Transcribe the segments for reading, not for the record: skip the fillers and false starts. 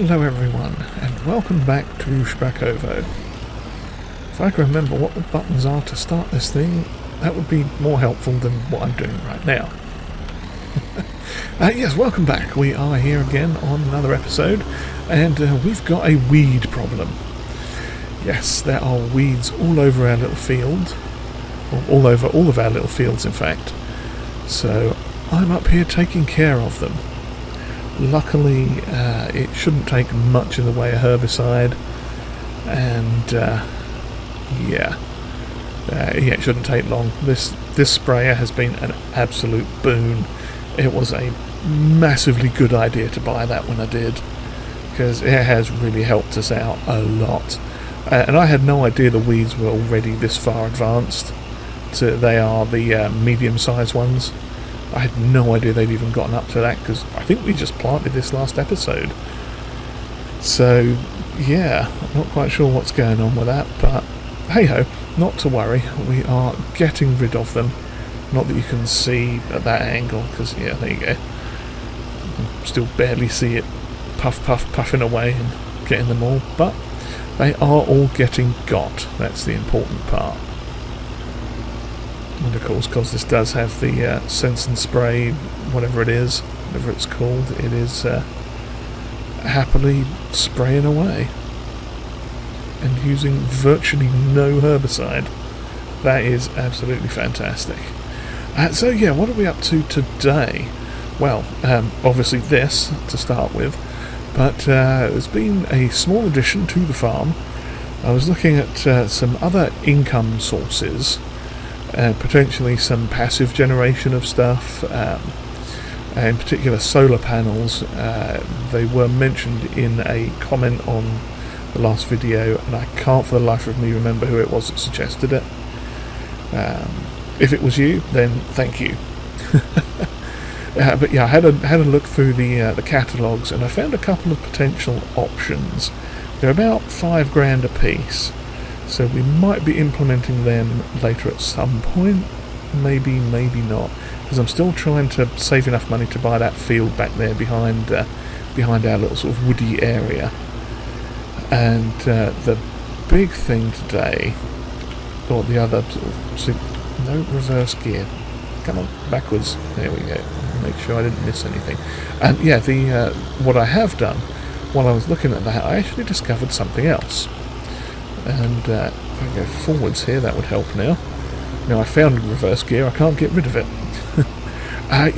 Hello everyone, and welcome back to Szpakowo. If I can remember what the buttons are to start this thing, that would be more helpful than what I'm doing right now. Yes, welcome back. We are here again on another episode, and we've got a weed problem. Yes, there are weeds all over our little field, or all over all of our little fields in fact. So I'm up here taking care of them. Luckily, it shouldn't take much in the way of herbicide, and it shouldn't take long. This sprayer has been an absolute boon. It was a massively good idea to buy that when I did, because it has really helped us out a lot. And I had no idea the weeds were already this far advanced. So they are the medium-sized ones. I had no idea they'd even gotten up to that, because I think we just planted this last episode. So, yeah, I'm not quite sure what's going on with that, but hey-ho, not to worry. We are getting rid of them. Not that you can see at that angle, because, yeah, there you go. You can still barely see it puffing away and getting them all, but they are all getting got. That's the important part. And of course, because this does have the sense and spray, whatever it is, whatever it's called, it is happily spraying away and using virtually no herbicide. That is absolutely fantastic. So yeah, what are we up to today? Well, obviously this to start with, but there's been a small addition to the farm. I was looking at some other income sources. Potentially some passive generation of stuff, in particular solar panels. They were mentioned in a comment on the last video, and I can't for the life of me remember who it was that suggested it. If it was you, then thank you. But yeah, I had a look through the catalogues, and I found a couple of potential options. They're about £5 a piece. So we might be implementing them later at some point, maybe not, because I'm still trying to save enough money to buy that field back there behind our little sort of woody area. And the big thing today, or the other sort of, no reverse gear, come on, backwards, there we go, make sure I didn't miss anything. And yeah, what I have done, while I was looking at that, I actually discovered something else. And if I go forwards here, that would help now. Now I found reverse gear, I can't get rid of it.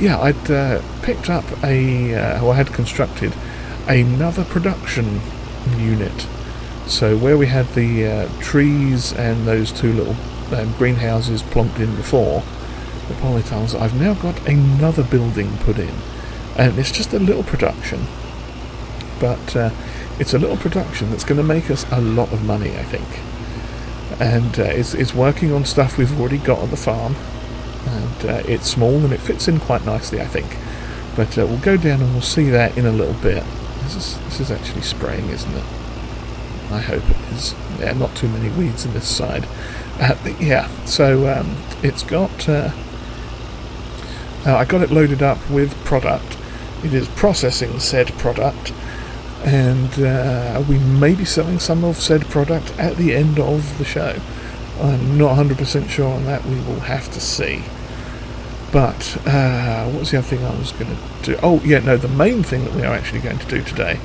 Yeah, I'd picked up or I had constructed another production unit. So where we had the trees and those two little greenhouses plonked in before, the polytunnels, I've now got another building put in. And it's just a little production. But it's a little production that's going to make us a lot of money, I think. And it's working on stuff we've already got on the farm. And it's small and it fits in quite nicely, I think. But we'll go down and we'll see that in a little bit. This is actually spraying, isn't it? I hope it is. Yeah, not too many weeds on this side. Yeah, so it's got... I got it loaded up with product. It is processing said product. And we may be selling some of said product at the end of the show. I'm not 100% sure on that, we will have to see. But, what was the other thing I was going to do? Oh, yeah, no, the main thing that we are actually going to do today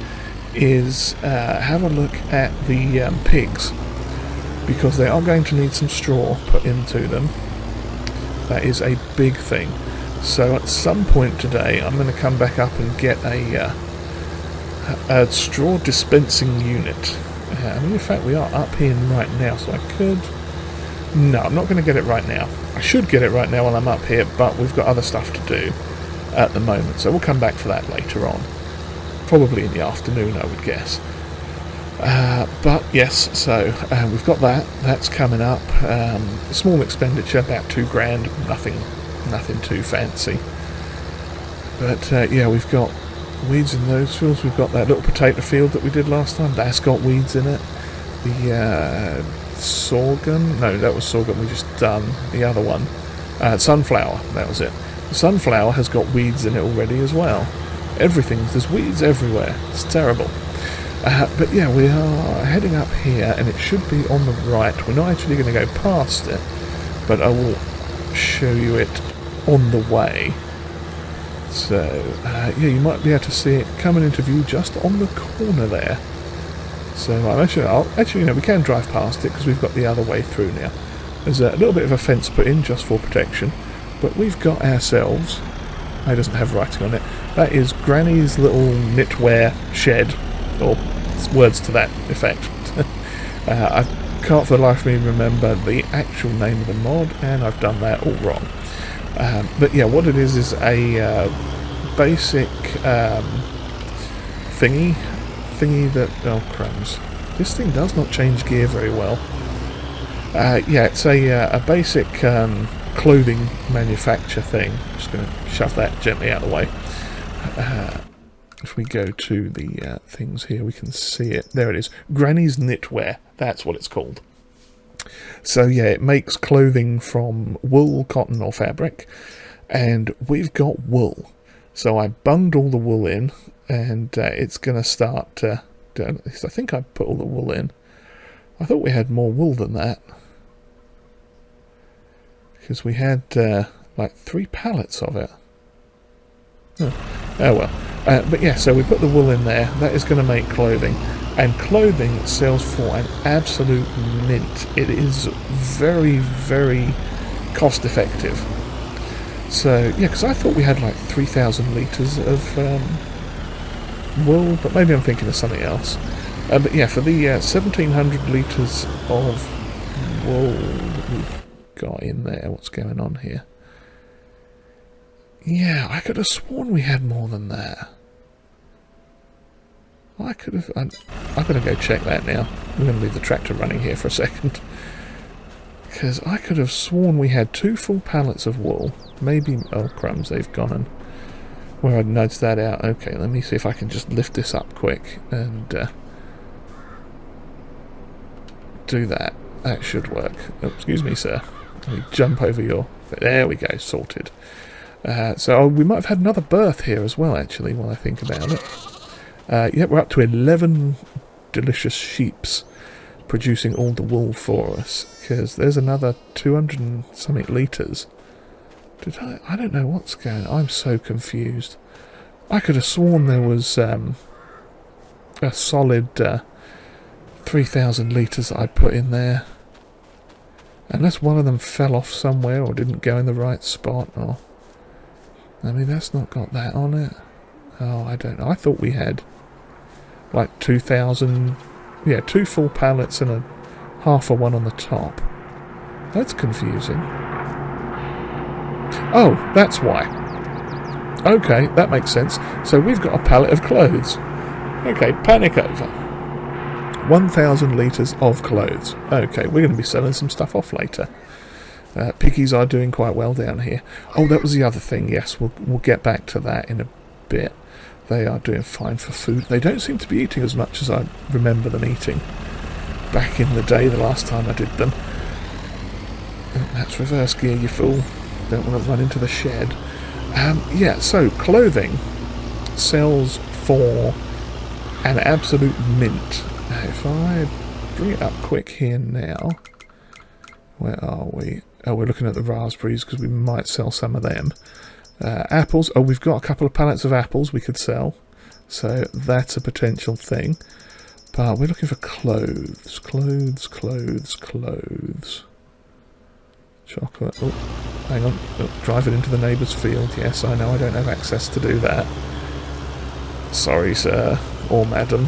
is have a look at the pigs. Because they are going to need some straw put into them. That is a big thing. So at some point today, I'm going to come back up and get a straw dispensing unit. I mean, in fact, we are up here right now, so I could... No, I'm not going to get it right now. I should get it right now while I'm up here, but we've got other stuff to do at the moment, so we'll come back for that later on. Probably in the afternoon, I would guess. But yes, so we've got that. That's coming up. Small expenditure, about £2. Nothing too fancy. But yeah, we've got weeds in those fields. We've got that little potato field that we did last time. That's got weeds in it. The sorghum, no, that was sorghum we just done. The other one, sunflower, that was it. The sunflower has got weeds in it already as well. Everything, there's weeds everywhere. It's terrible. But yeah, we are heading up here, and it should be on the right. We're not actually going to go past it, but I will show you it on the way. So, yeah, you might be able to see it coming into view just on the corner there. So, actually, you know, we can drive past it because we've got the other way through now. There's a little bit of a fence put in just for protection, but we've got ourselves... It doesn't have writing on it. That is Granny's little knitwear shed, or words to that effect. I can't for the life of me remember the actual name of the mod, and I've done that all wrong. But yeah, what it is a basic thingy that... Oh, crumbs. This thing does not change gear very well. Yeah, it's a basic clothing manufacture thing. Just going to shove that gently out of the way. If we go to the things here, we can see it. There it is. Granny's Knitwear. That's what it's called. So yeah, it makes clothing from wool, cotton or fabric. And we've got wool. So I bunged all the wool in, and it's going to start... I think I put all the wool in. I thought we had more wool than that. Because we had like 3 pallets of it. Oh well. But yeah, so we put the wool in there. That is going to make clothing. And clothing sells for an absolute mint. It is very, very cost effective. So, yeah, because I thought we had like 3,000 litres of wool, but maybe I'm thinking of something else. But yeah, for the 1,700 litres of wool that we've got in there, what's going on here? Yeah, I could have sworn we had more than that. I could have... I'm going to go check that now. We're going to leave the tractor running here for a second. Because I could have sworn we had 2 full pallets of wool. Maybe... Oh, crumbs, they've gone and... Where I'd nudged that out. Okay, let me see if I can just lift this up quick and do that. That should work. Oh, excuse me, sir. Let me jump over your... There we go, sorted. So we might have had another berth here as well, actually, while I think about it. Yeah, we're up to 11 delicious sheeps producing all the wool for us, because there's another 200 and something litres. I don't know what's going on. I'm so confused. I could have sworn there was a solid 3,000 litres I put in there. Unless one of them fell off somewhere or didn't go in the right spot, or... I mean, that's not got that on it. Oh, I don't know. I thought we had like 2,000... Yeah, 2 full pallets and a half a one on the top. That's confusing. Oh, that's why. Okay, that makes sense. So we've got a pallet of clothes. Okay, panic over. 1,000 litres of clothes. Okay, we're going to be selling some stuff off later. Piggies are doing quite well down here. Oh, that was the other thing. Yes, we'll get back to that in a bit. They are doing fine for food. They don't seem to be eating as much as I remember them eating back in the day, the last time I did them. Oh, that's reverse gear, you fool. Don't want to run into the shed. Yeah, so clothing sells for an absolute mint. If I bring it up quick here now, where are we? Oh, we're looking at the raspberries because we might sell some of them. Apples. Oh, we've got a couple of pallets of apples we could sell, so that's a potential thing. But we're looking for clothes. Clothes. Chocolate. Oh, hang on. Oh, drive it into the neighbour's field. Yes, I know I don't have access to do that. Sorry, sir. Or madam.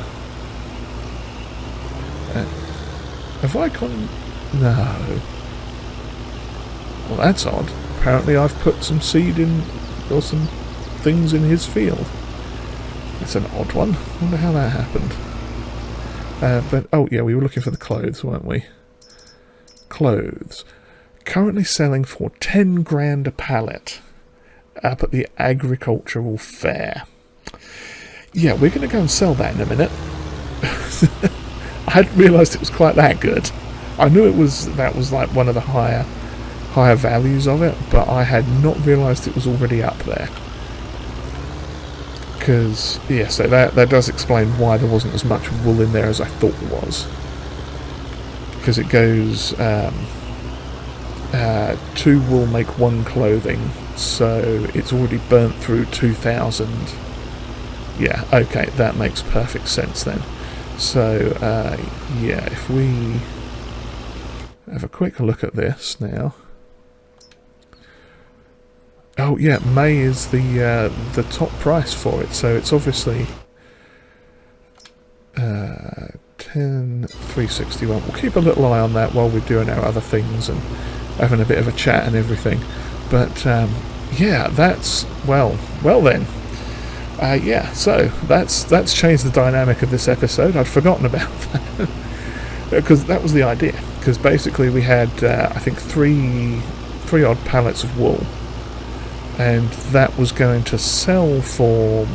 Have I gone... No. Well, that's odd. Apparently I've put some seed in, or some things in his field. It's an odd one. I wonder how that happened. But, oh yeah, we were looking for the clothes, weren't we? Clothes. Currently selling for 10 grand a pallet up at the agricultural fair. Yeah, we're going to go and sell that in a minute. I hadn't realised it was quite that good. I knew that was like one of the higher values of it, but I had not realised it was already up there. Because, yeah, so that does explain why there wasn't as much wool in there as I thought there was. Because it goes 2 wool make 1 clothing, so it's already burnt through 2,000. Yeah, okay, that makes perfect sense then. So, yeah, if we have a quick look at this now. Oh yeah, May is the top price for it, so it's obviously 10,361. We'll keep a little eye on that while we're doing our other things and having a bit of a chat and everything. But yeah, that's well then. Yeah, so that's changed the dynamic of this episode. I'd forgotten about that because that was the idea. Because basically we had I think three odd pallets of wool. And that was going to sell for...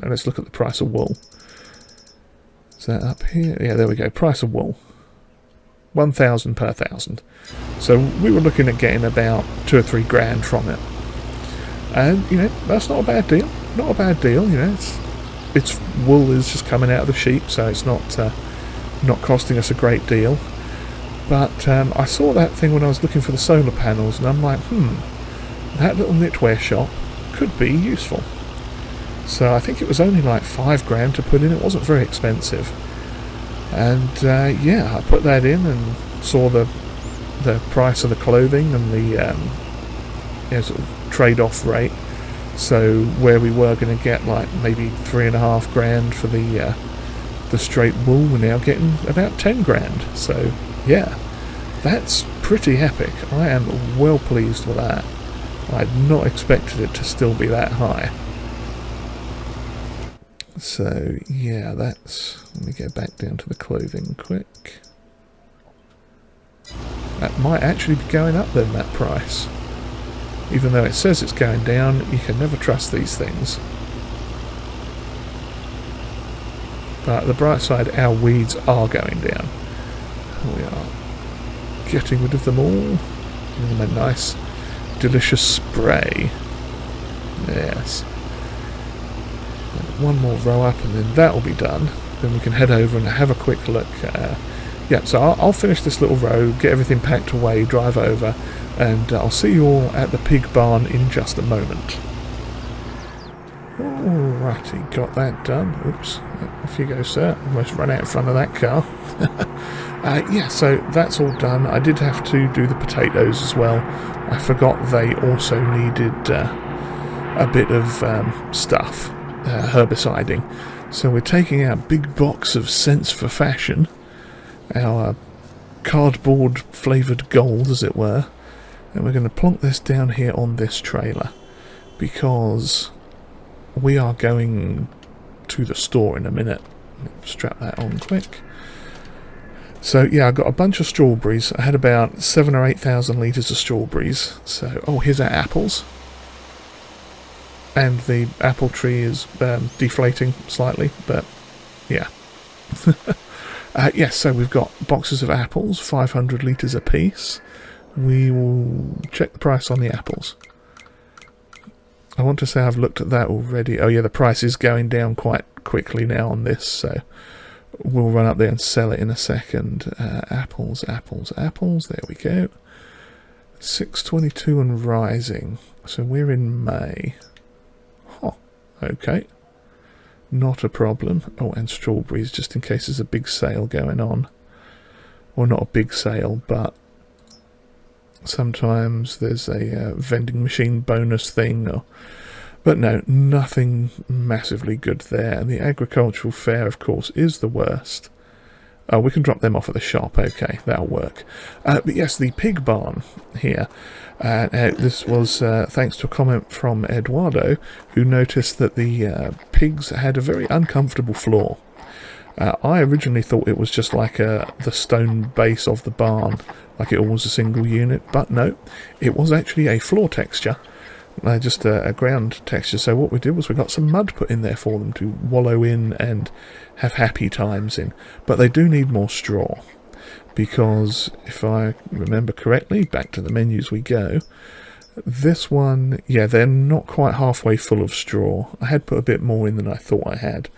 let's look at the price of wool. Is that up here? Yeah, there we go. Price of wool. 1,000 per 1,000. So we were looking at getting about 2 or 3 grand from it. And, you know, that's not a bad deal. Not a bad deal, you know. It's wool is just coming out of the sheep, so it's not costing us a great deal. But I saw that thing when I was looking for the solar panels, and I'm like, that little knitwear shop could be useful. So I think it was only like 5 grand to put in. It wasn't very expensive. And yeah, I put that in and saw the price of the clothing and the sort of trade-off rate. So where we were going to get like maybe 3.5 grand for the straight wool, we're now getting about 10 grand. So yeah, that's pretty epic. I am well pleased with that. I'd not expected it to still be that high. So, yeah, that's... Let me get back down to the clothing quick. That might actually be going up then, that price. Even though it says it's going down, you can never trust these things. But the bright side, our weeds are going down. We are getting rid of them all. Giving them a nice... delicious spray. Yes. One more row up and then that'll be done. Then we can head over and have a quick look. Yeah, so I'll finish this little row, get everything packed away, drive over, and I'll see you all at the pig barn in just a moment. Alrighty, got that done. Oops, off you go, sir. Almost run out in front of that car. Yeah, so that's all done. I did have to do the potatoes as well. I forgot they also needed a bit of stuff, herbiciding. So we're taking our big box of Sense for Fashion, our cardboard flavoured gold, as it were, and we're going to plonk this down here on this trailer, because we are going to the store in a minute. Strap that on quick. So yeah, I got a bunch of strawberries. I had about 7,000 or 8,000 litres of strawberries. So, oh, here's our apples. And the apple tree is deflating slightly, but yeah. Yes, so we've got boxes of apples, 500 litres a piece. We will check the price on the apples. I want to say I've looked at that already. Oh yeah, the price is going down quite quickly now on this, so we'll run up there and sell it in a second. Apples, there we go. 622 and rising. So we're in May. Huh, okay. Not a problem. Oh, and strawberries, just in case there's a big sale going on. Or not a big sale, but sometimes there's a vending machine bonus thing. But no, nothing massively good there. And the agricultural fair, of course, is the worst. Oh, we can drop them off at the shop. Okay, that'll work. But yes, the pig barn here. This was thanks to a comment from Eduardo, who noticed that the pigs had a very uncomfortable floor. I originally thought it was just like the stone base of the barn, like it was a single unit, but no, it was actually a floor texture. Just a ground texture. So what we did was we got some mud put in there for them to wallow in and have happy times in. But they do need more straw, because if I remember correctly, back to the menus we go, This one, yeah, they're not quite halfway full of straw. I had put a bit more in than I thought I had.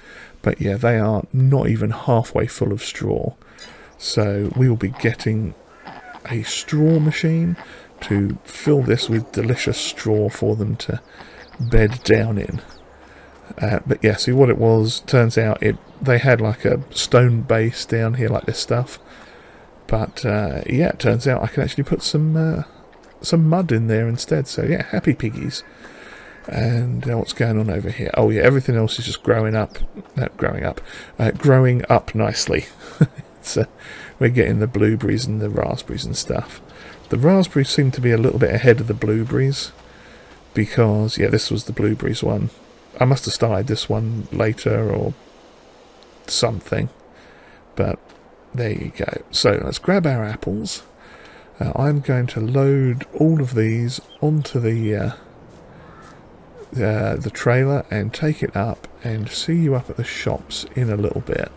But yeah, they are not even halfway full of straw. So we will be getting a straw machine to fill this with delicious straw for them to bed down in. But yeah, see what it was, turns out they had like a stone base down here like this stuff. But yeah, it turns out I can actually put some mud in there instead. So yeah, happy piggies. And what's going on over here? Oh yeah, everything else is just growing up nicely. So we're getting the blueberries and the raspberries and stuff. The raspberries seem to be a little bit ahead of the blueberries because, yeah, this was the blueberries one. I must have started this one later or something, but there you go. So let's grab our apples. I'm going to load all of these onto the trailer and take it up and see you up at the shops in a little bit,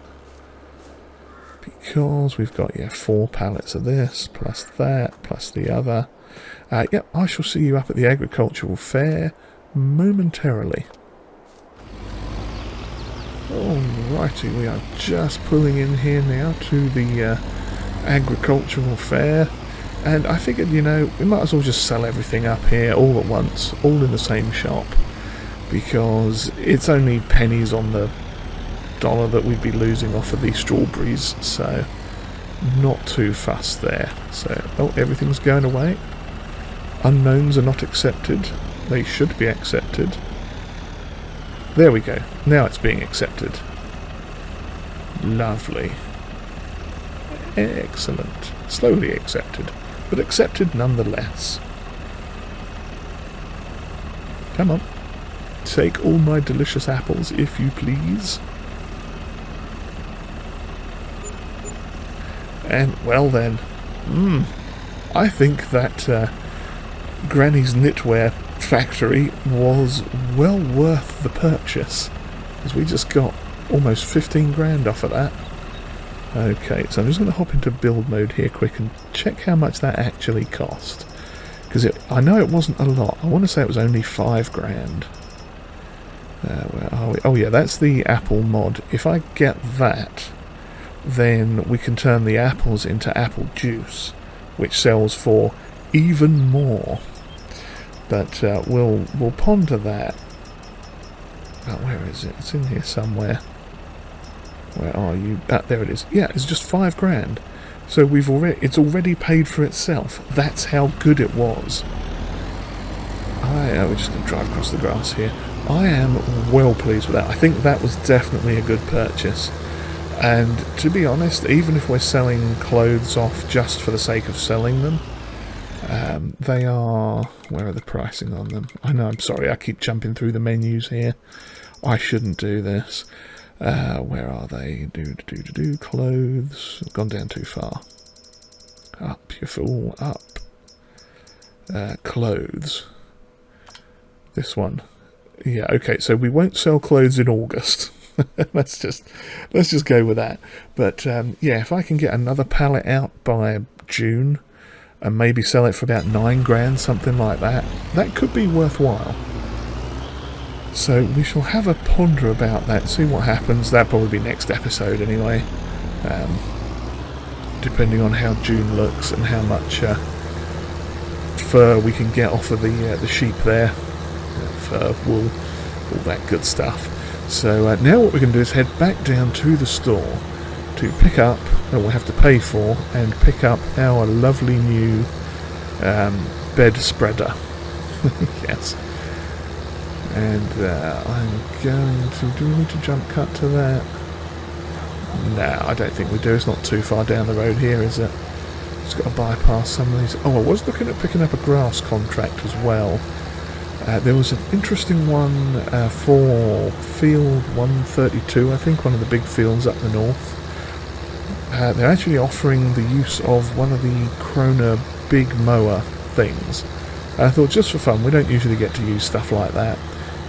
because we've got 4 pallets of this plus that plus the other. Yep, I shall see you up at the agricultural fair momentarily. Alrighty, we are just pulling in here now to the agricultural fair. And I figured, we might as well just sell everything up here all at once, all in the same shop, because it's only pennies on the dollar that we'd be losing off of these strawberries, so not too fussed there. So, everything's going away. Unknowns are not accepted. They should be accepted. There we go. Now it's being accepted. Lovely. Excellent. Slowly accepted, but accepted nonetheless. Come on. Take all my delicious apples, if you please. And, well then, I think that Granny's knitwear factory was well worth the purchase, because we just got almost 15 grand off of that. Okay, so I'm just going to hop into build mode here quick and check how much that actually cost, because I know it wasn't a lot. I want to say it was only 5 grand. Where are we? Oh yeah, that's the apple mod. If I get that, then we can turn the apples into apple juice, which sells for even more. But we'll ponder that. Oh, where is it? It's in here somewhere. Where are you? There it is. Yeah, it's just 5 grand. So it's already paid for itself. That's how good it was. We're just going to drive across the grass here. I am well pleased with that. I think that was definitely a good purchase. And to be honest, even if we're selling clothes off just for the sake of selling them, they are... Where are the pricing on them? I know, I'm sorry, I keep jumping through the menus here. I shouldn't do this. Where are they? Clothes. Gone down too far. Up, you fool, up. Clothes. This one. Yeah, okay, so we won't sell clothes in August. let's just go with that. But yeah, if I can get another pallet out by June and maybe sell it for about 9 grand, something like that, that could be worthwhile. So we shall have a ponder about that, see what happens. That'll probably be next episode anyway, depending on how June looks and how much fur we can get off of the sheep there. Fur, wool, all that good stuff. So now what we're going to do is head back down to the store to pick up, we'll have to pay for, and pick up our lovely new bed spreader. Yes. And I'm going to... Do we need to jump cut to that? No, I don't think we do. It's not too far down the road here, is it? Just got to bypass some of these... Oh, I was looking at picking up a grass contract as well. There was an interesting one for field 132, I think, one of the big fields up the north. They're actually offering the use of one of the Krona big mower things. I thought, just for fun, we don't usually get to use stuff like that.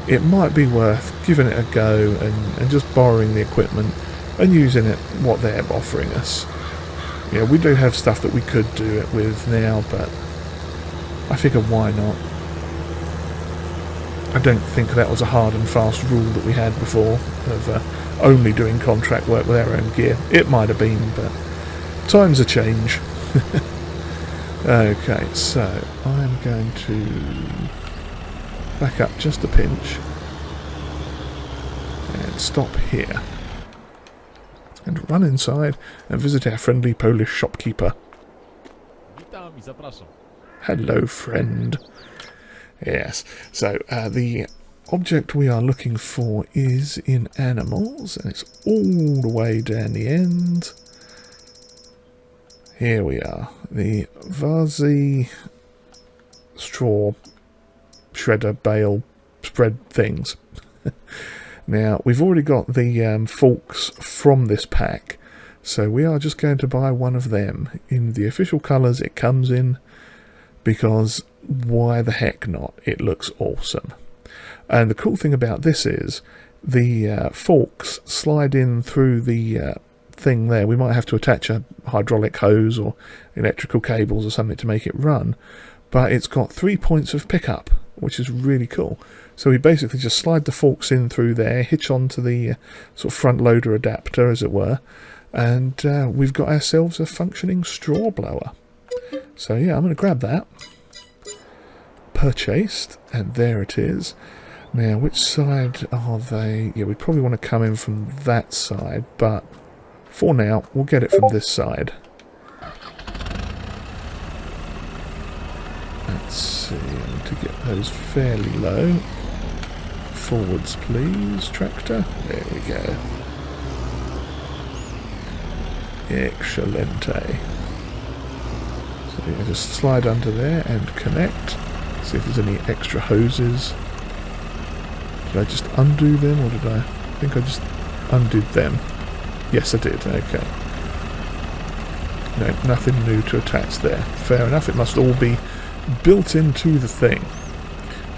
It might be worth giving it a go and just borrowing the equipment and using it what they're offering us. Yeah, we do have stuff that we could do it with now, but I figure why not? I don't think that was a hard and fast rule that we had before of only doing contract work with our own gear. It might have been, but times a change. Okay, so I'm going to back up just a pinch and stop here and run inside and visit our friendly Polish shopkeeper. Hello, friend. Yes, so the object we are looking for is in animals, and it's all the way down the end. Here we are, the Varzy straw shredder bale spread things. Now, we've already got the forks from this pack, so we are just going to buy one of them in the official colours it comes in, because why the heck not? It looks awesome. And the cool thing about this is the forks slide in through the thing there. We might have to attach a hydraulic hose or electrical cables or something to make it run, but it's got 3 points of pickup, which is really cool. So we basically just slide the forks in through there, hitch onto the sort of front loader adapter, as it were, and we've got ourselves a functioning straw blower. So yeah, I'm going to grab that. Purchased, and there it is. Now, which side are they? Yeah, we probably want to come in from that side, but for now, we'll get it from this side. Let's see, I need to get those fairly low. Forwards, please, tractor. There we go. Excelente. So yeah, just slide under there and connect. See if there's any extra hoses. Did I just undo them, or did I think I just undid them? Yes, I did. Okay. No, nothing new to attach there. Fair enough. It must all be built into the thing.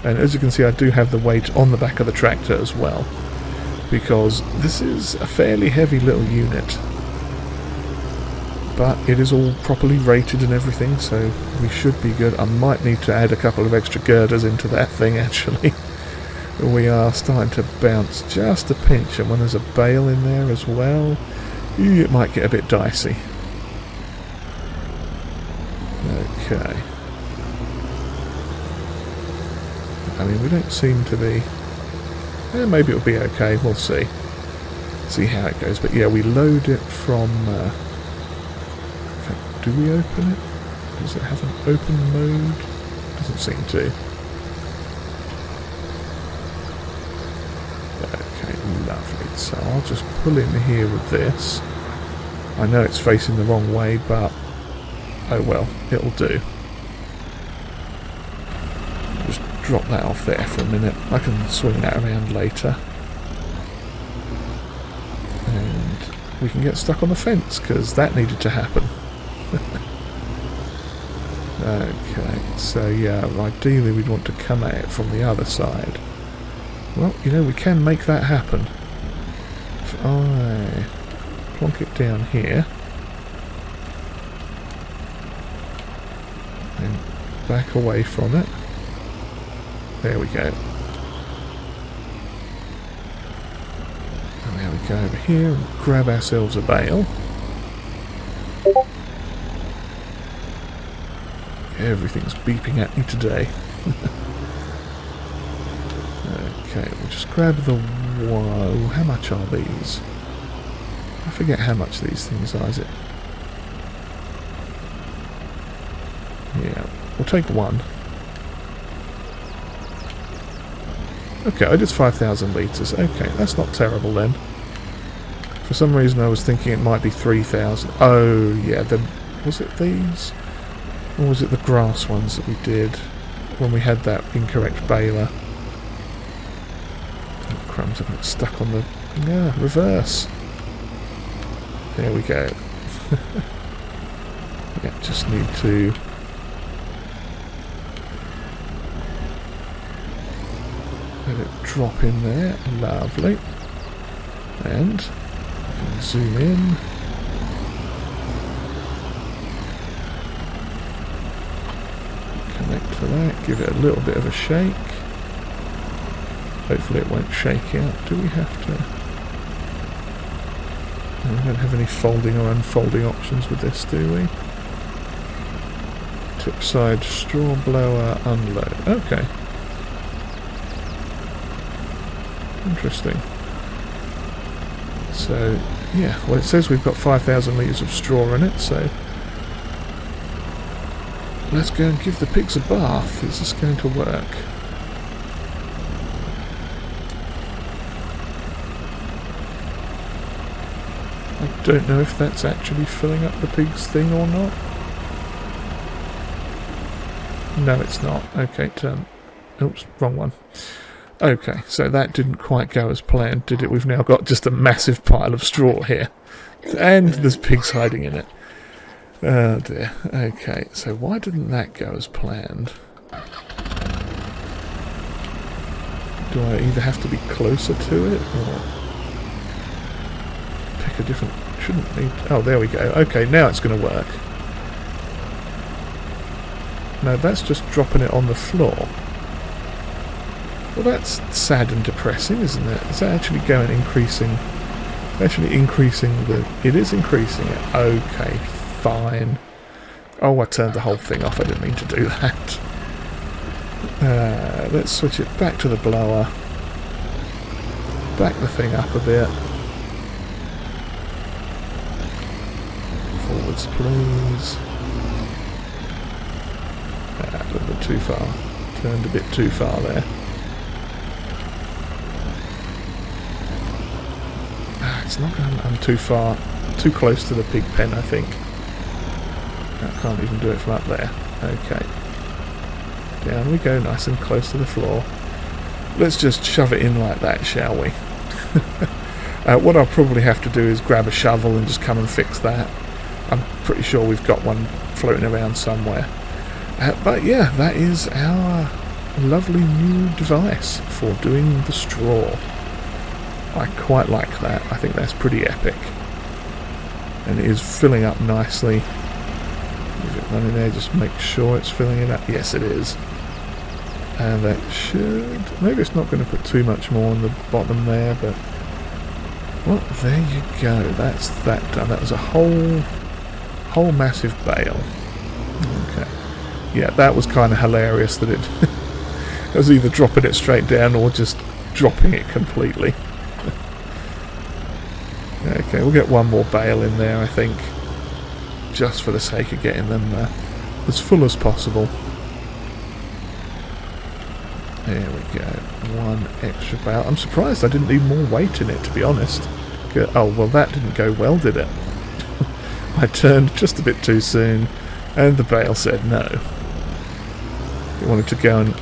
And as you can see, I do have the weight on the back of the tractor as well, because this is a fairly heavy little unit. But it is all properly rated and everything, so we should be good. I might need to add a couple of extra girders into that thing, actually. We are starting to bounce just a pinch, and when there's a bale in there as well, it might get a bit dicey. Okay. I mean, we don't seem to be... maybe it'll be okay, we'll see. See how it goes. But yeah, we load it from... in fact, do we open it? Does it have an open mode? Doesn't seem to. Okay, lovely. So I'll just pull in here with this. I know it's facing the wrong way, but... oh well, it'll do. Just drop that off there for a minute. I can swing that around later. And we can get stuck on the fence, because that needed to happen. Okay, so yeah, ideally we'd want to come at it from the other side. Well, you know, we can make that happen. If I plonk it down here, and back away from it. There we go. And now we go over here and grab ourselves a bale. Everything's beeping at me today. Okay, we'll just grab the... whoa, how much are these? I forget how much these things are, is it? Yeah, we'll take one. Okay, it is 5,000 litres. Okay, that's not terrible then. For some reason I was thinking it might be 3,000. Oh, yeah, then... was it these? Or was it the grass ones that we did when we had that incorrect baler? Oh, crumbs, I've got stuck on the... yeah, reverse. There we go. Yeah, just need to... let it drop in there. Lovely. And zoom in. Connect to that. Give it a little bit of a shake. Hopefully it won't shake out. Do we have to... No, we don't have any folding or unfolding options with this, do we? Tip side, straw blower, unload. Okay. Interesting. So, yeah, well it says we've got 5,000 litres of straw in it, so... Let's go and give the pigs a bath. Is this going to work? I don't know if that's actually filling up the pig's thing or not. No, it's not. Okay, turn. Oops, wrong one. Okay, so that didn't quite go as planned, did it? We've now got just a massive pile of straw here. And there's pigs hiding in it. Oh dear. Okay, so why didn't that go as planned? Do I either have to be closer to it, or pick a different... Shouldn't need... Oh, there we go. Okay, now it's going to work. No, that's just dropping it on the floor. Well, that's sad and depressing, isn't it? Is that actually going increasing... Actually increasing the... It is increasing it. Okay, fine. Oh, I turned the whole thing off. I didn't mean to do that. Let's switch it back to the blower. Back the thing up a bit. Forwards, please. A little bit too far. Turned a bit too far there. It's not going... I'm too far. Too close to the pig pen, I think. I can't even do it from up there. Okay. Down we go, nice and close to the floor. Let's just shove it in like that, shall we? What I'll probably have to do is grab a shovel and just come and fix that. I'm pretty sure we've got one floating around somewhere. But yeah, that is our lovely new device for doing the straw. I quite like that. I think that's pretty epic. And it is filling up nicely. Leave it running there, just make sure it's filling it up. Yes, it is. And that should... Maybe it's not going to put too much more on the bottom there, but... Well, there you go. That's that done. That was a whole massive bale. Okay. Yeah, that was kind of hilarious that it was either dropping it straight down or just dropping it completely. Okay, we'll get one more bale in there, I think, just for the sake of getting them as full as possible. There we go, one extra bale. I'm surprised I didn't need more weight in it, to be honest. Oh, well that didn't go well, did it? I turned just a bit too soon, and the bale said no. It wanted to go and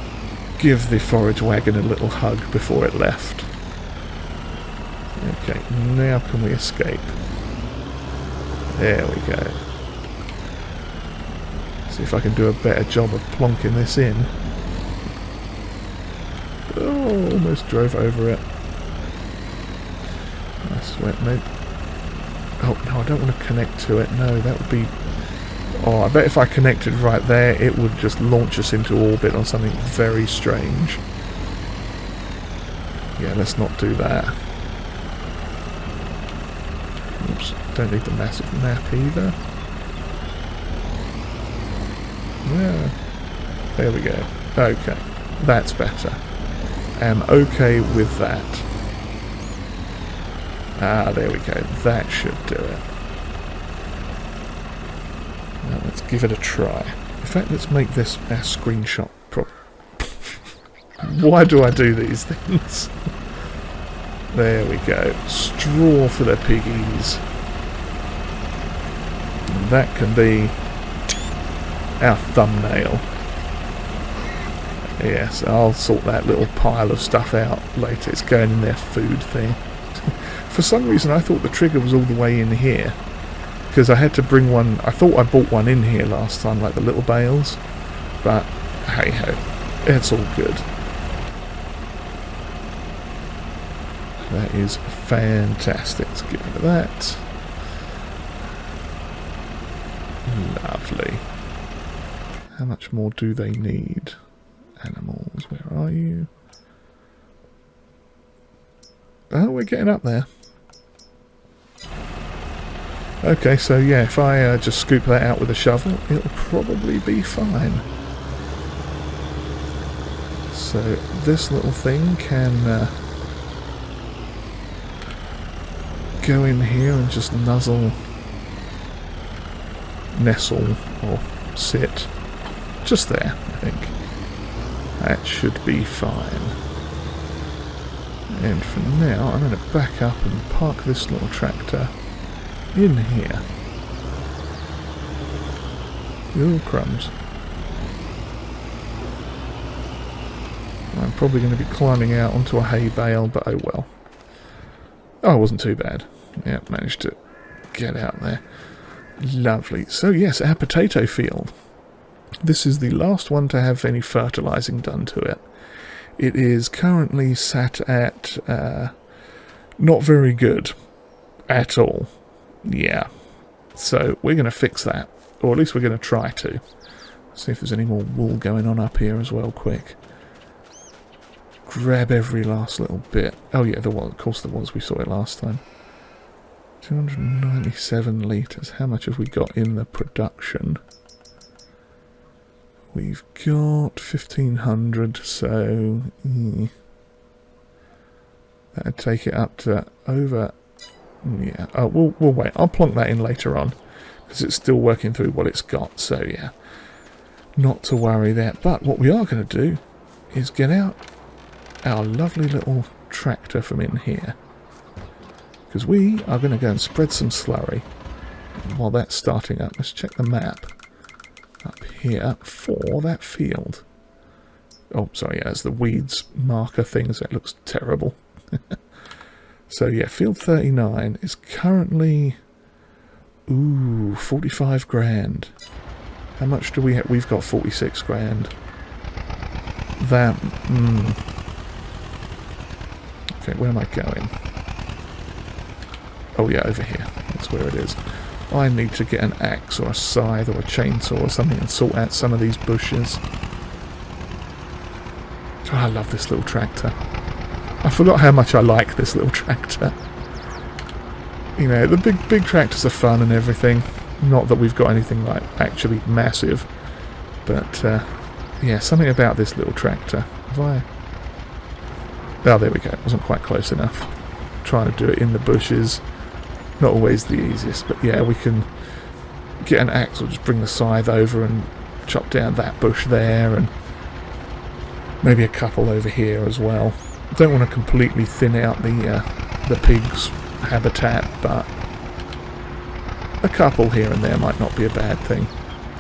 give the forage wagon a little hug before it left. Okay, now can we escape? There we go. See if I can do a better job of plonking this in. Oh, almost drove over it. Nice wet mate. Oh, no, I don't want to connect to it. No, that would be... Oh, I bet if I connected right there, it would just launch us into orbit on something very strange. Yeah, let's not do that. Oops, don't need the massive map either. Yeah, there we go. Okay, that's better. I'm okay with that. Ah, there we go. That should do it. Now let's give it a try. In fact, let's make this our screenshot prop. Why do I do these things? There we go. Straw for the piggies. And that can be our thumbnail. Yes, I'll sort that little pile of stuff out later. It's going in their food thing. For some reason I thought the trigger was all the way in here, because I had to bring one. I thought I bought one in here last time, like the little bales, but hey ho, it's all good. That is fantastic. Let's get rid of that. Lovely. How much more do they need? Animals, where are you? Oh, we're getting up there. Okay, so yeah, if I just scoop that out with a shovel, it'll probably be fine. So this little thing can go in here and just nestle or sit just there, I think. That should be fine. And for now, I'm going to back up and park this little tractor in here. Ooh, crumbs. I'm probably going to be climbing out onto a hay bale, but oh well. Oh, it wasn't too bad. Yeah, managed to get out there. Lovely. So yes, our potato field. This is the last one to have any fertilising done to it. It is currently sat at not very good at all. Yeah. So we're going to fix that. Or at least we're going to try to. See if there's any more wool going on up here as well, quick. Grab every last little bit. Oh yeah, there was. Of course there was. We saw it last time. 297 litres. How much have we got in the production? We've got 1,500, so that'd take it up to over. Yeah. Oh, we'll wait. I'll plonk that in later on because it's still working through what it's got. So yeah, not to worry there. But what we are going to do is get out our lovely little tractor from in here. Because we are going to go and spread some slurry. And while that's starting up, let's check the map up here for that field. Oh, sorry, yeah, it's the weeds marker thing, so it looks terrible. So yeah, field 39 is currently, ooh, 45 grand. How much do we have? We've got 46 grand. That, Okay, where am I going? Oh yeah, over here. That's where it is. I need to get an axe or a scythe or a chainsaw or something and sort out some of these bushes. Oh, I love this little tractor. I forgot how much I like this little tractor. You know, the big tractors are fun and everything. Not that we've got anything like actually massive. But, yeah, something about this little tractor. Have I... Oh, there we go. It wasn't quite close enough. Trying to do it in the bushes. Not always the easiest, but yeah, we can get an axe or just bring the scythe over and chop down that bush there, and maybe a couple over here as well. Don't want to completely thin out the pigs' habitat, but a couple here and there might not be a bad thing.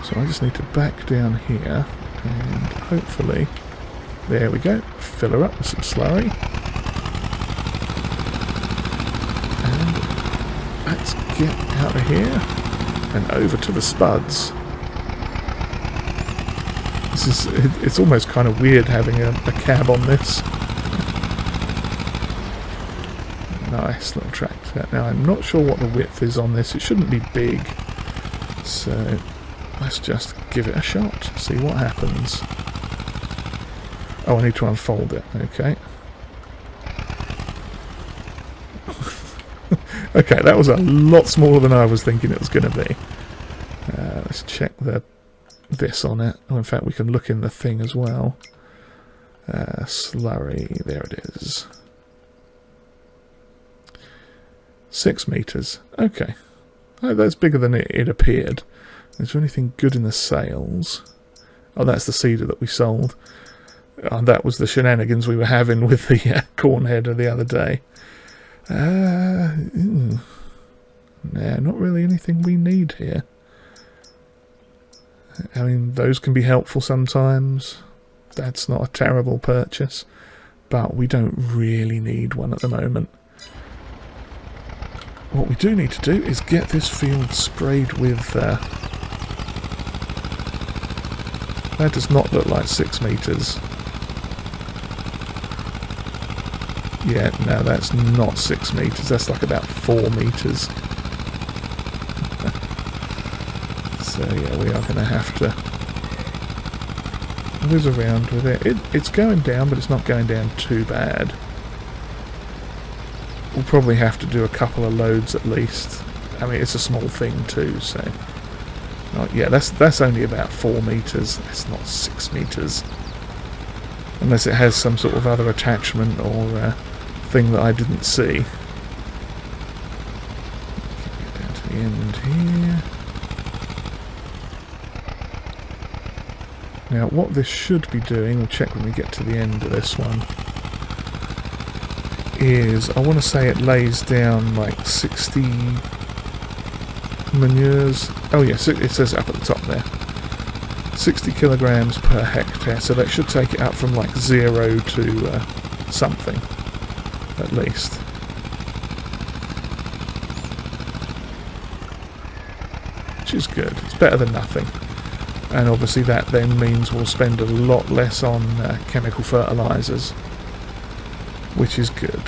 So I just need to back down here, and hopefully, there we go, fill her up with some slurry. Let's get out of here and over to the spuds. It's almost kind of weird having a cab on this. Nice little tractor. Now I'm not sure what the width is on this. It shouldn't be big. So let's just give it a shot. See what happens. Oh, I need to unfold it. Okay. Okay, that was a lot smaller than I was thinking it was going to be. Let's check this on it. Oh, in fact, we can look in the thing as well. Slurry, there it is. 6 meters. Okay. Oh, that's bigger than it appeared. Is there anything good in the sales? Oh, that's the cedar that we sold. Oh, that was the shenanigans we were having with the corn header the other day. Nah, not really anything we need here. I mean, those can be helpful sometimes. That's not a terrible purchase, but we don't really need one at the moment. What we do need to do is get this field sprayed with... that does not look like 6 meters. Yeah, no, that's not 6 meters. That's like about 4 meters. So yeah, we are going to have to whiz around with it. It's going down, but it's not going down too bad. we'll probably have to do a couple of loads at least. I mean, it's a small thing too, so... Oh, yeah, that's only about 4 meters. That's not 6 meters. Unless it has some sort of other attachment or thing that I didn't see. Get down to the end here. Now, what this should be doing, we'll check when we get to the end of this one, is, I want to say it lays down like 60 manures. Oh yes, it says up at the top there. 60 kilograms per hectare, so that should take it up from like 0 to something, at least. Which is good. It's better than nothing. And obviously that then means we'll spend a lot less on chemical fertilizers, which is good.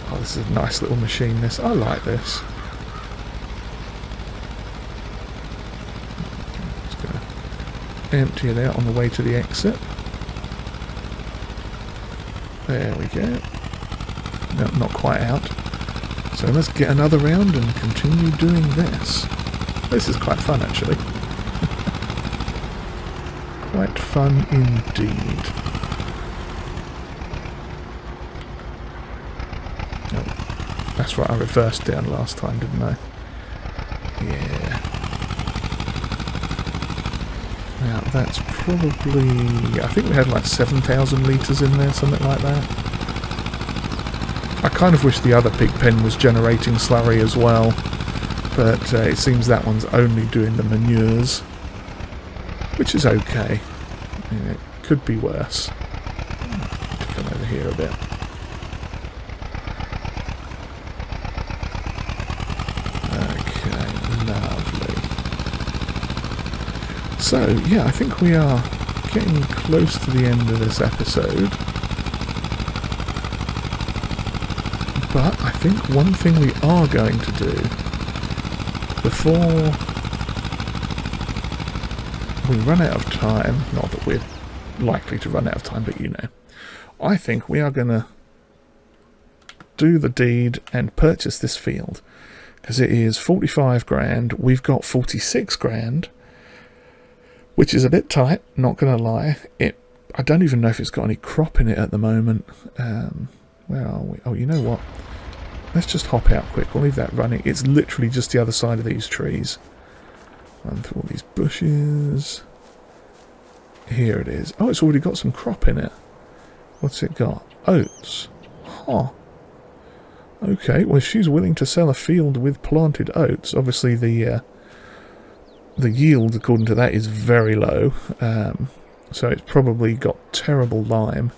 Oh, this is a nice little machine, this. I like this. Just going to empty it out on the way to the exit. There we go. No, not quite out. So let's get another round and continue doing this. This is quite fun, actually. Quite fun indeed. Oh, that's right, I reversed down last time, didn't I? Yeah. Now, that's probably... I think we had like 7,000 litres in there, something like that. I kind of wish the other pig pen was generating slurry as well, but it seems that one's only doing the manures. Which is okay. I mean, it could be worse. To come over here a bit. Okay, lovely. So, yeah, I think we are getting close to the end of this episode. But I think one thing we are going to do before we run out of time, not that we're likely to run out of time, but you know, I think we are going to do the deed and purchase this field, because it is 45 grand, we've got 46 grand, which is a bit tight, not going to lie. I don't even know if it's got any crop in it at the moment. Where are we? Oh, you know what? Let's just hop out quick, we'll leave that running. It's literally just the other side of these trees. Run through all these bushes. Here it is. Oh, it's already got some crop in it. What's it got? Oats. Huh. Okay, well, if she's willing to sell a field with planted oats, obviously the yield, according to that, is very low. So it's probably got terrible lime.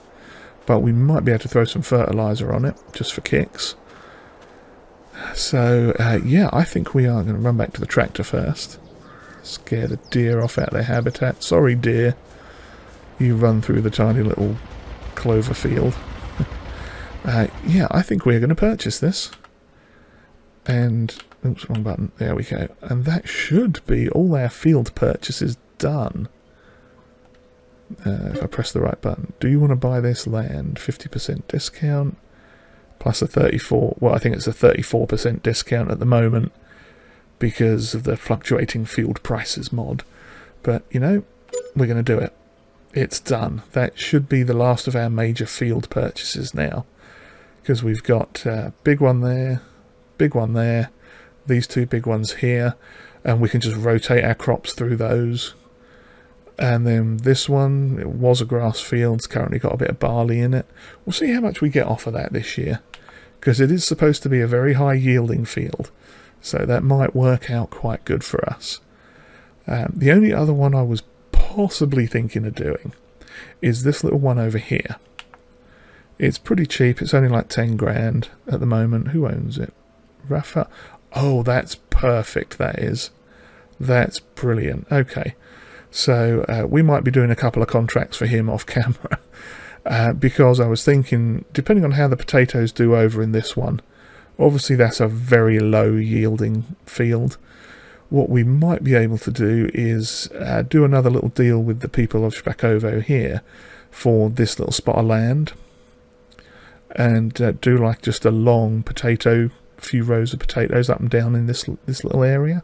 But we might be able to throw some fertilizer on it, just for kicks. So, yeah, I think we are going to run back to the tractor first. Scare the deer off out of their habitat. Sorry, deer. You run through the tiny little clover field. Yeah, I think we're going to purchase this. And... oops, wrong button. There we go. And that should be all our field purchases done. If I press the right button. Do you want to buy this land? 50% discount. Plus a 34... well, I think it's a 34% discount at the moment, because of the fluctuating field prices mod. But, you know, we're going to do it. It's done. That should be the last of our major field purchases now. Because we've got big one there, these two big ones here, and we can just rotate our crops through those. And then this one, it was a grass field, it's currently got a bit of barley in it. We'll see how much we get off of that this year, because it is supposed to be a very high yielding field. So that might work out quite good for us. The only other one I was possibly thinking of doing is this little one over here. It's pretty cheap. It's only like 10 grand at the moment. Who owns it? Rafa? Oh, that's perfect, that is. That's brilliant. Okay. So we might be doing a couple of contracts for him off camera. Because I was thinking, depending on how the potatoes do over in this one, obviously that's a very low yielding field. What we might be able to do is do another little deal with the people of Szpakowo here for this little spot of land. and do like just a long potato, few rows of potatoes up and down in this little area.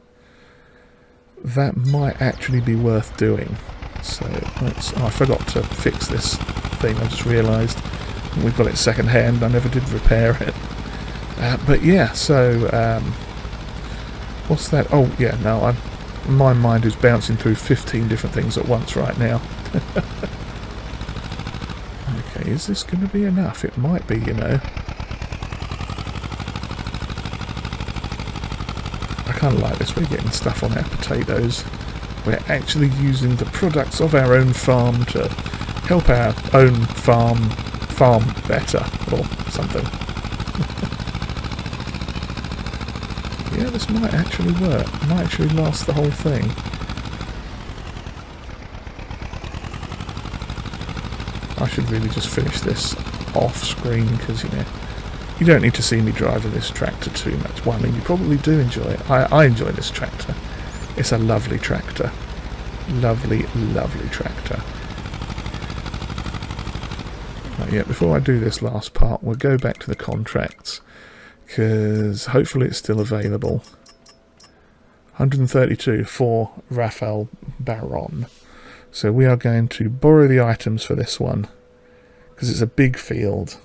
That might actually be worth doing. So I forgot to fix this thing. I just realised we've got it second hand. I never did repair it. But yeah, so what's that? Oh yeah, no, my mind is bouncing through 15 different things at once right now. Okay, is this going to be enough? It might be, you know. I kind of like this. We're getting stuff on our potatoes. We're actually using the products of our own farm to help our own farm better, or something. Yeah, this might actually work. It might actually last the whole thing. I should really just finish this off screen because, you know, you don't need to see me driving this tractor too much. Well, I mean, you probably do enjoy it. I enjoy this tractor. It's a lovely tractor. Lovely, lovely tractor. Right, yeah, before I do this last part, we'll go back to the contracts, because hopefully it's still available. 132 for Raphael Baron. So we are going to borrow the items for this one, because it's a big field.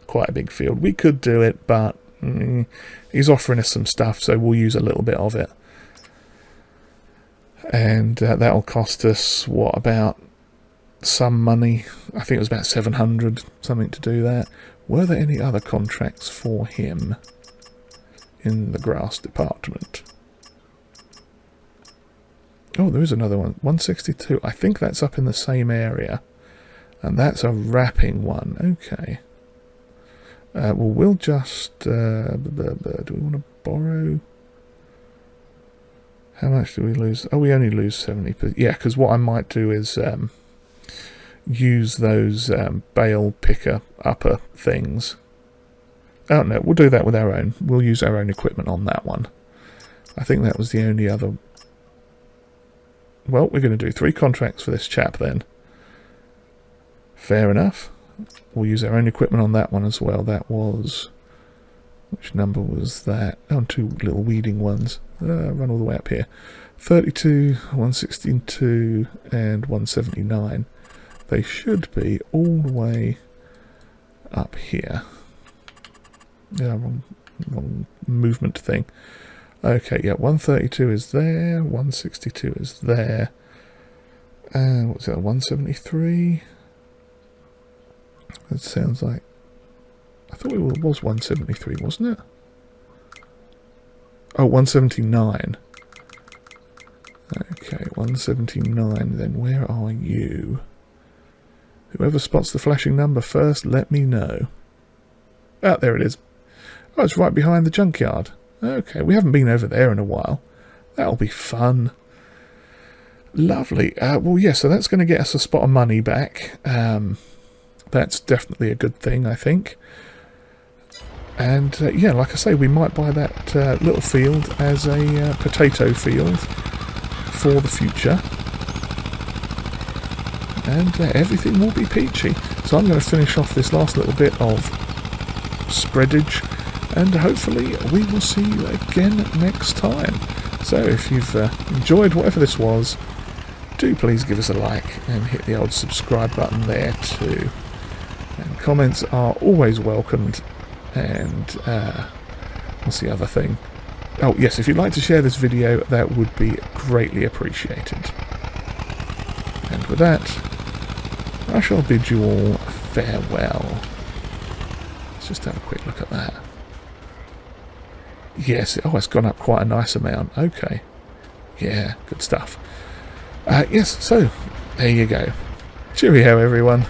Quite a big field. We could do it, but he's offering us some stuff, so we'll use a little bit of it. And that'll cost us, what, about some money? I think it was about 700, something to do that. Were there any other contracts for him in the grass department? Oh, there is another one. 162. I think that's up in the same area. And that's a wrapping one. Okay. Well, we'll just... do we want to borrow? How much do we lose? Oh, we only lose 70%. Yeah, because what I might do is use those bale picker upper things. Oh, no, we'll do that with our own. We'll use our own equipment on that one. I think that was the only other... Well, we're going to do 3 contracts for this chap then. Fair enough. We'll use our own equipment on that one as well. That was... Which number was that? Oh, 2 little weeding ones. Run all the way up here. 32, 162, and 179. They should be all the way up here. Yeah, wrong movement thing. Okay, yeah, 132 is there, 162 is there, and what's that, 173? That sounds like... I thought it was 173, wasn't it? Oh, 179. Okay, 179, then where are you? Whoever spots the flashing number first, let me know. Ah, there it is. Oh, it's right behind the junkyard. Okay, we haven't been over there in a while. That'll be fun. Lovely. Well, yeah, so that's going to get us a spot of money back. That's definitely a good thing, I think. And, yeah, like I say, we might buy that little field as a potato field for the future. And everything will be peachy. So I'm going to finish off this last little bit of spreadage, and hopefully we will see you again next time. So if you've enjoyed whatever this was, do please give us a like and hit the old subscribe button there too. And comments are always welcomed. And what's the other thing? Oh yes, if you'd like to share this video, that would be greatly appreciated. And with that, I shall bid you all farewell. Let's just have a quick look at that. Yes, oh, it's gone up quite a nice amount. Okay. Yeah, good stuff. Yes, so, there you go. Cheerio, everyone.